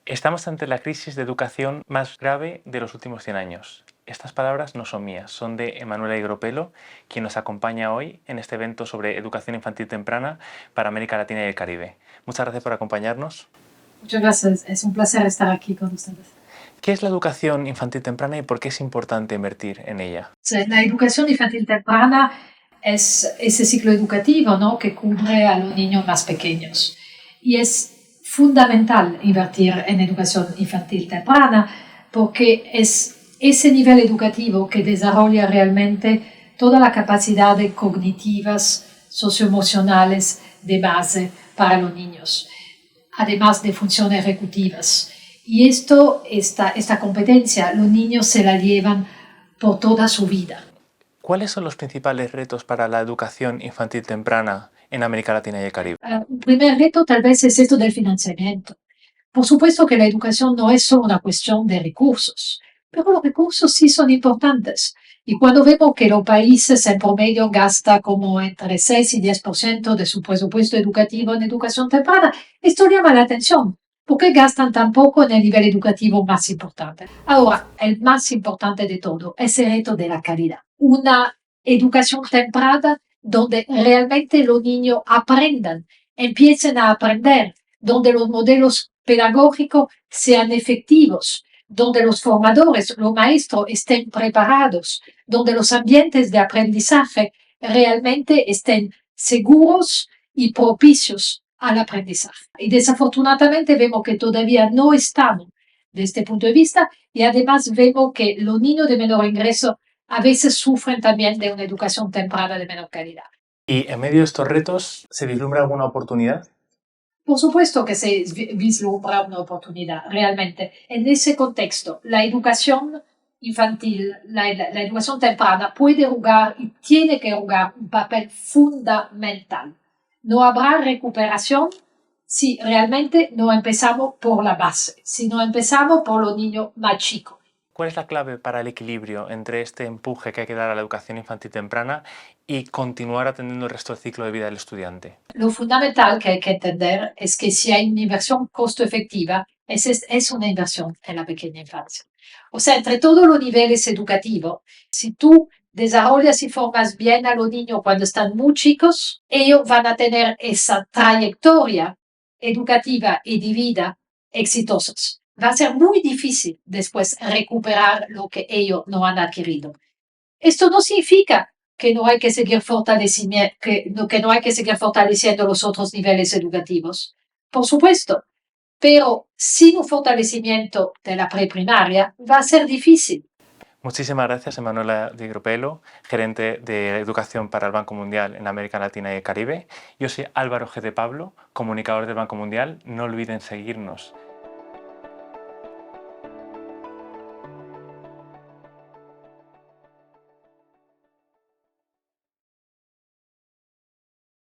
Estamos ante la crisis de educación más grave de los últimos 100 años. Estas palabras no son mías, son de Emanuela Ygropelo, quien nos acompaña hoy en este evento sobre educación infantil temprana para América Latina y el Caribe. Muchas gracias por acompañarnos. Muchas gracias, es un placer estar aquí con ustedes. ¿Qué es la educación infantil temprana y por qué es importante invertir en ella? La educación infantil temprana es ese ciclo educativo, ¿no?, que cubre a los niños más pequeños. Y es fundamental invertir en educación infantil temprana porque es ese nivel educativo que desarrolla realmente toda la capacidad cognitivas, socioemocionales de base para los niños, además de funciones ejecutivas. Y esta competencia los niños se la llevan por toda su vida. ¿Cuáles son los principales retos para la educación infantil temprana en América Latina y el Caribe? Un primer reto tal vez es esto del financiamiento. Por supuesto que la educación no es solo una cuestión de recursos, pero los recursos sí son importantes. Y cuando vemos que los países en promedio gastan como entre 6 y 10% de su presupuesto educativo en educación temprana, esto llama la atención. ¿Por qué gastan tan poco en el nivel educativo más importante? Ahora, el más importante de todo es el reto de la calidad. Una educación temprana donde realmente los niños aprendan, empiecen a aprender, donde los modelos pedagógicos sean efectivos, donde los formadores, los maestros estén preparados, donde los ambientes de aprendizaje realmente estén seguros y propicios al aprendizaje. Y desafortunadamente vemos que todavía no estamos de este punto de vista y además vemos que los niños de menor ingreso a veces sufren también de una educación temprana de menor calidad. ¿Y en medio de estos retos se vislumbra alguna oportunidad? Por supuesto que se vislumbra una oportunidad, realmente. En ese contexto, la educación infantil, la educación temprana puede jugar y tiene que jugar un papel fundamental. No habrá recuperación si realmente no empezamos por la base, si no empezamos por los niños más chicos. ¿Cuál es la clave para el equilibrio entre este empuje que hay que dar a la educación infantil temprana y continuar atendiendo el resto del ciclo de vida del estudiante? Lo fundamental que hay que entender es que si hay una inversión costo efectiva, es una inversión en la pequeña infancia. O sea, entre todos los niveles educativos, si tú desarrollas y formas bien a los niños cuando están muy chicos, ellos van a tener esa trayectoria educativa y de vida exitosas. Va a ser muy difícil después recuperar lo que ellos no han adquirido. Esto no significa que no hay que seguir fortaleciendo los otros niveles educativos. Por supuesto, pero sin un fortalecimiento de la preprimaria va a ser difícil. Muchísimas gracias, Emanuela Ygropelo, gerente de Educación para el Banco Mundial en América Latina y el Caribe. Yo soy Álvaro G. de Pablo, comunicador del Banco Mundial. No olviden seguirnos